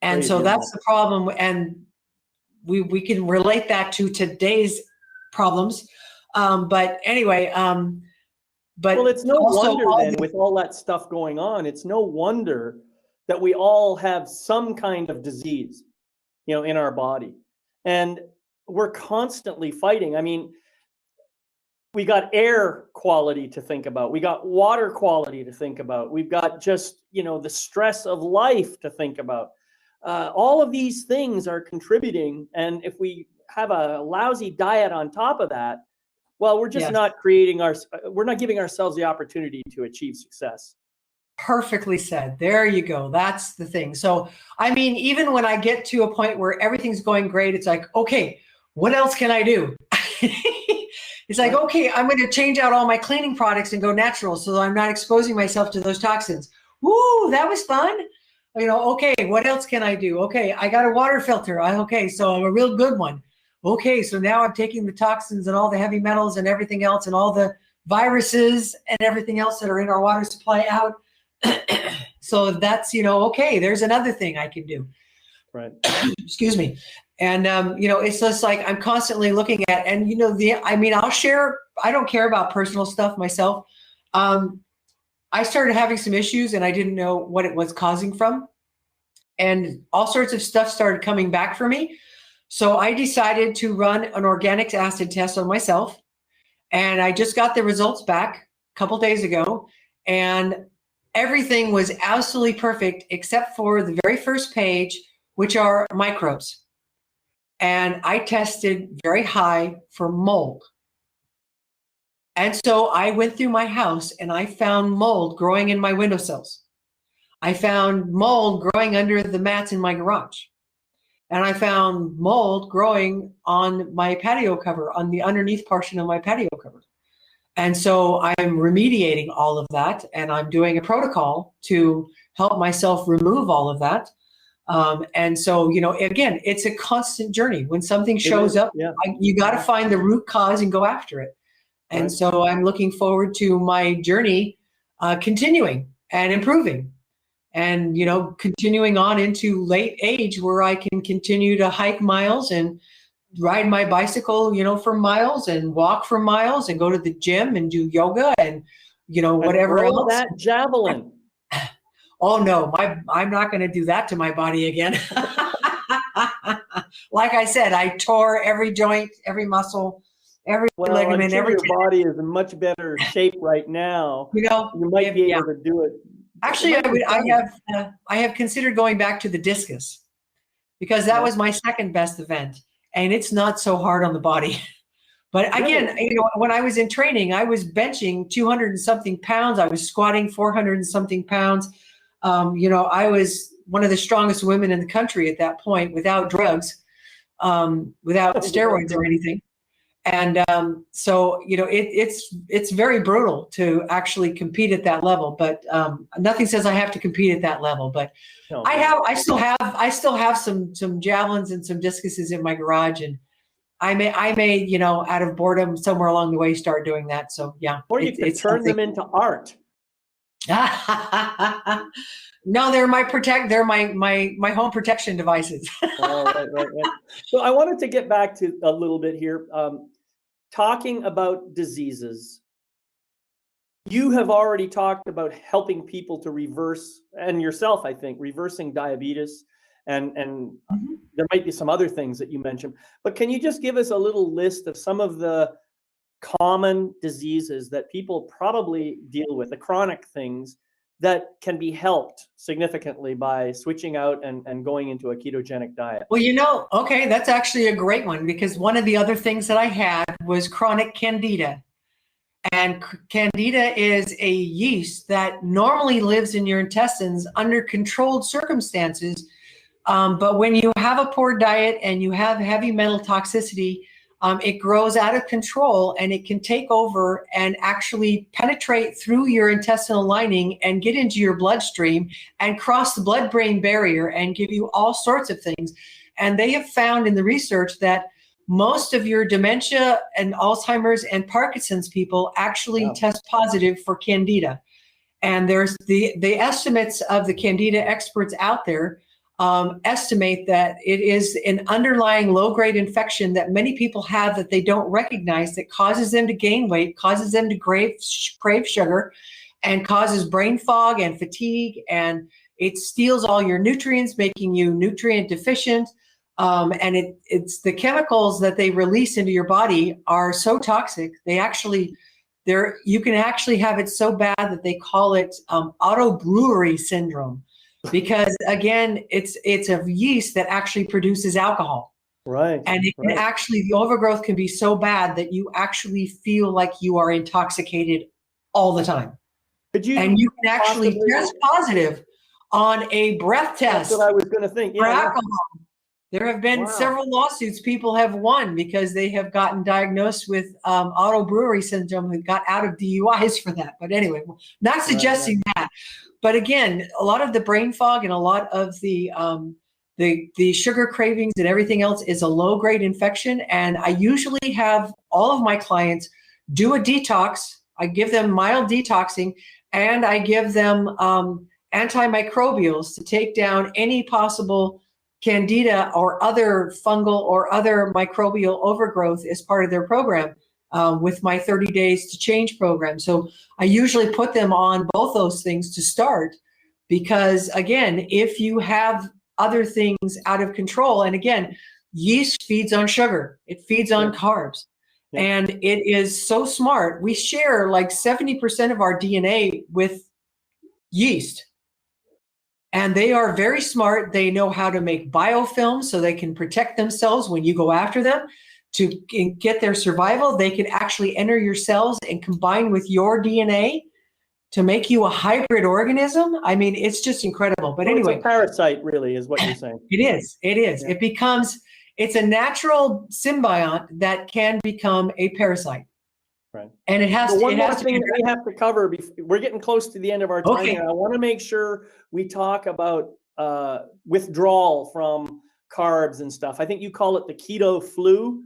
And so that's the problem. And we can relate that to today's problems. But anyway, well, it's no wonder then, with all that stuff going on, it's no wonder that we all have some kind of disease, in our body. And we're constantly fighting. I mean, we got air quality to think about. We got water quality to think about. We've got just, the stress of life to think about. All of these things are contributing. And if we have a lousy diet on top of that, well, we're just not we're not giving ourselves the opportunity to achieve success. Perfectly said. There you go. That's the thing. So, I mean, even when I get to a point where everything's going great, it's like, okay, what else can I do? It's like, okay, I'm going to change out all my cleaning products and go natural so I'm not exposing myself to those toxins. Woo, that was fun. Okay, what else can I do? Okay, I got a water filter. Okay, so a real good one. Okay, so now I'm taking the toxins and all the heavy metals and everything else and all the viruses and everything else that are in our water supply out. So that's, okay, there's another thing I can do. Right. Excuse me. And, it's just like I'm constantly looking at, and, I'll share, I don't care about personal stuff myself. I started having some issues and I didn't know what it was causing from. And all sorts of stuff started coming back for me. So I decided to run an organic acid test on myself. And I just got the results back a couple days ago. And everything was absolutely perfect except for the very first page, which are microbes. And I tested very high for mold. And so I went through my house and I found mold growing in my windowsills. I found mold growing under the mats in my garage. And I found mold growing on my patio cover, on the underneath portion of my patio cover. And so I'm remediating all of that, and I'm doing a protocol to help myself remove all of that. And so, again, it's a constant journey. When something shows up, you got to find the root cause and go after it. And so I'm looking forward to my journey continuing and improving and, continuing on into late age where I can continue to hike miles and ride my bicycle, for miles and walk for miles and go to the gym and do yoga and, whatever else. That javelin. Oh no, I'm not going to do that to my body again. Like I said, I tore every joint, every muscle, every ligament, your body is in much better shape right now. You might be able to do it. Actually, I have considered going back to the discus because that was my second best event, and it's not so hard on the body. But again, when I was in training, I was benching 200 and something pounds. I was squatting 400 and something pounds. I was one of the strongest women in the country at that point without drugs, without steroids or anything. And so, it's very brutal to actually compete at that level, but nothing says I have to compete at that level. But No, I still have some javelins and some discuses in my garage, and I may, out of boredom somewhere along the way start doing that. So yeah. Or you could turn them into art. No, they're my home protection devices. Oh, right. So I wanted to get back to a little bit here. Talking about diseases, you have already talked about helping people to reverse, and yourself, I think, reversing diabetes, and there might be some other things that you mentioned. But can you just give us a little list of some of the common diseases that people probably deal with, the chronic things that can be helped significantly by switching out and going into a ketogenic diet? Well, okay, that's actually a great one, because one of the other things that I had was chronic candida. And candida is a yeast that normally lives in your intestines under controlled circumstances. But when you have a poor diet and you have heavy metal toxicity, it grows out of control, and it can take over and actually penetrate through your intestinal lining and get into your bloodstream and cross the blood-brain barrier and give you all sorts of things. And they have found in the research that most of your dementia and Alzheimer's and Parkinson's people actually test positive for candida. And there's the estimates of the candida experts out there estimate that it is an underlying low-grade infection that many people have that they don't recognize, that causes them to gain weight, causes them to crave sugar, and causes brain fog and fatigue, and it steals all your nutrients, making you nutrient deficient. And it's the chemicals that they release into your body are so toxic. You can actually have it so bad that they call it autobrewery syndrome. Because again, it's a yeast that actually produces alcohol. Right. And it can actually, the overgrowth can be so bad that you actually feel like you are intoxicated all the time. And you can actually test positive on a breath test. That's what I was going to think. For alcohol. There have been several lawsuits people have won because they have gotten diagnosed with autobrewery syndrome and got out of DUIs for that. But anyway, not suggesting that. But again, a lot of the brain fog and a lot of the sugar cravings and everything else is a low-grade infection. And I usually have all of my clients do a detox. I give them mild detoxing, and I give them antimicrobials to take down any possible candida or other fungal or other microbial overgrowth as part of their program with my 30 Days to Change program. So I usually put them on both those things to start, because again, if you have other things out of control, and again, yeast feeds on sugar, it feeds on carbs, and it is so smart. We share like 70% of our DNA with yeast. And they are very smart. They know how to make biofilms so they can protect themselves when you go after them. To get their survival, they can actually enter your cells and combine with your DNA to make you a hybrid organism. I mean, it's just incredible. But anyway, it's a parasite, really, is what you're saying. It is. Yeah. It's a natural symbiont that can become a parasite. Right. And it has one more thing that we have to cover. We're getting close to the end of our time here. I want to make sure we talk about withdrawal from carbs and stuff. I think you call it the keto flu.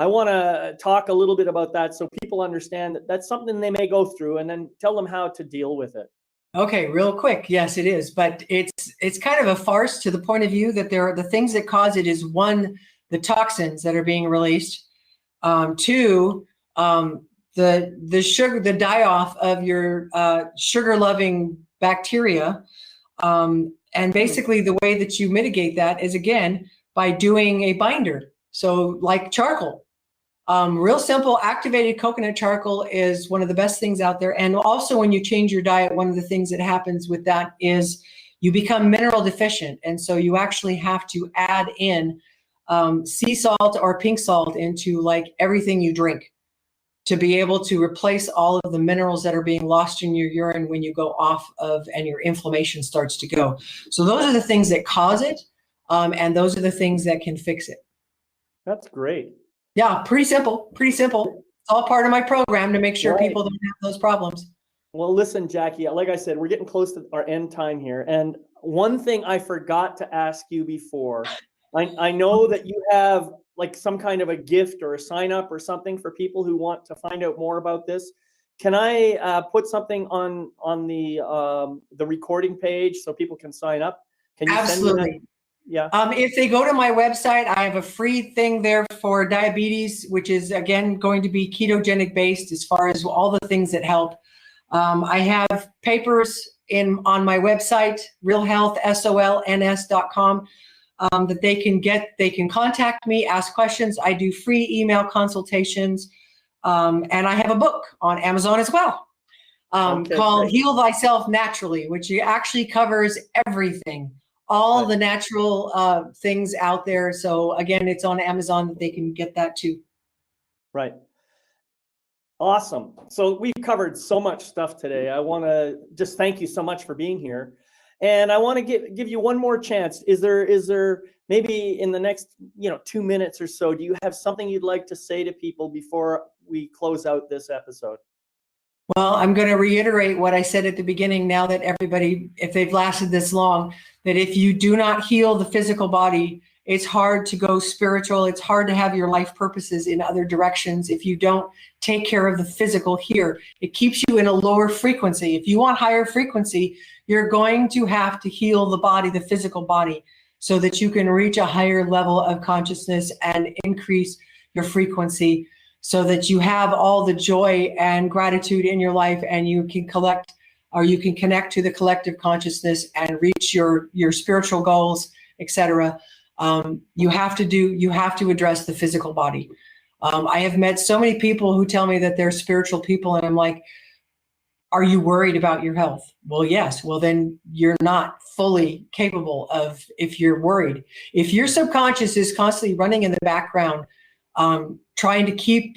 I want to talk a little bit about that so people understand that that's something they may go through, and then tell them how to deal with it. Okay, real quick. Yes, it is. But it's kind of a farce to the point of view that there are the things that cause it is, one, the toxins that are being released. Two, the sugar, the die-off of your sugar-loving bacteria. And basically the way that you mitigate that is, again, by doing a binder. So like charcoal. Real simple, activated coconut charcoal is one of the best things out there. And also when you change your diet, one of the things that happens with that is you become mineral deficient. And so you actually have to add in sea salt or pink salt into like everything you drink to be able to replace all of the minerals that are being lost in your urine when you go off of and your inflammation starts to go. So those are the things that cause it. And those are the things that can fix it. That's great. Yeah, pretty simple, pretty simple. It's all part of my program to make sure people don't have those problems. Well, listen, Jacquie, like I said, we're getting close to our end time here. And one thing I forgot to ask you before, I know that you have like some kind of a gift or a sign up or something for people who want to find out more about this. Can I put something on the recording page so people can sign up? Can you Absolutely. send me that? Yeah. If they go to my website, I have a free thing there for diabetes, which is again going to be ketogenic based as far as all the things that help. I have papers on my website, realhealthsolns.com, that they can get. They can contact me, ask questions. I do free email consultations, and I have a book on Amazon as well called great. Heal Thyself Naturally, which actually covers everything. All the natural things out there. So again, it's on Amazon that they can get that too. Right. Awesome. So we've covered so much stuff today. I want to just thank you so much for being here. And I want to give you one more chance. Is there maybe in the next 2 minutes or so, do you have something you'd like to say to people before we close out this episode? Well, I'm going to reiterate what I said at the beginning now that everybody, if they've lasted this long, that if you do not heal the physical body, it's hard to go spiritual. It's hard to have your life purposes in other directions if you don't take care of the physical here. It keeps you in a lower frequency. If you want higher frequency, you're going to have to heal the body, the physical body, so that you can reach a higher level of consciousness and increase your frequency, so that you have all the joy and gratitude in your life, and you can connect to the collective consciousness and reach your spiritual goals, etc. You have to address the physical body. I have met so many people who tell me that they're spiritual people, and I'm like, are you worried about your health? Well, yes. Well, then you're not fully capable of, if you're worried. If your subconscious is constantly running in the background, trying to keep,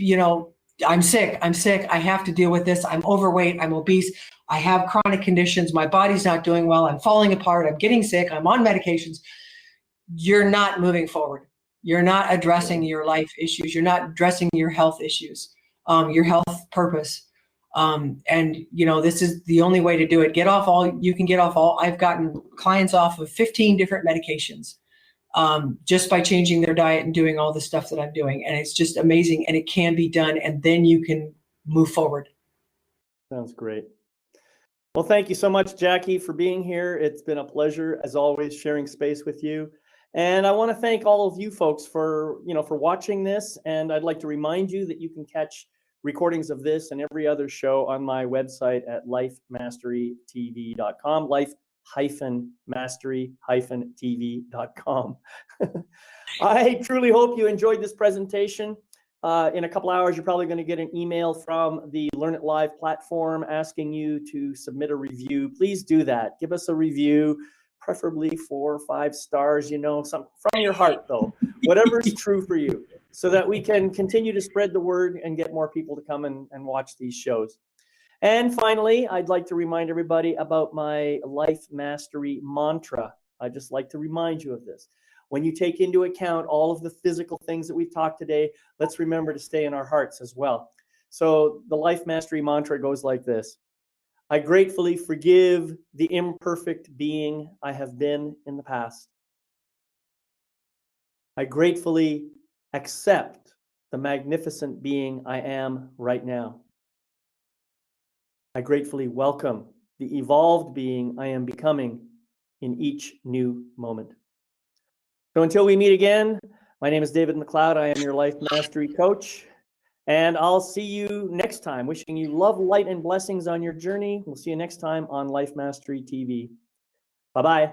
I'm sick, I have to deal with this, I'm overweight, I'm obese, I have chronic conditions, my body's not doing well, I'm falling apart, I'm getting sick, I'm on medications, you're not moving forward. You're not addressing your life issues. You're not addressing your health issues, your health purpose. This is the only way to do it. Get off all you can get off all. I've gotten clients off of 15 different medications just by changing their diet and doing all the stuff that I'm doing. And it's just amazing. And it can be done. And then you can move forward. Sounds great. Well, thank you so much, Jacquie, for being here. It's been a pleasure, as always, sharing space with you. And I want to thank all of you folks for watching this. And I'd like to remind you that you can catch recordings of this and every other show on my website at lifemasterytv.com, life-mastery-tv.com. I truly hope you enjoyed this presentation. In a couple hours, you're probably going to get an email from the Learn It Live platform asking you to submit a review. Please do that. Give us a review, preferably 4 or 5 stars, some from your heart, though, whatever is true for you, so that we can continue to spread the word and get more people to come and watch these shows. And finally, I'd like to remind everybody about my Life Mastery mantra. I'd just like to remind you of this. When you take into account all of the physical things that we've talked today, let's remember to stay in our hearts as well. So the Life Mastery mantra goes like this: I gratefully forgive the imperfect being I have been in the past. I gratefully accept the magnificent being I am right now. I gratefully welcome the evolved being I am becoming in each new moment. So until we meet again, my name is David McLeod. I am your Life Mastery Coach. And I'll see you next time. Wishing you love, light, and blessings on your journey. We'll see you next time on Life Mastery TV. Bye-bye.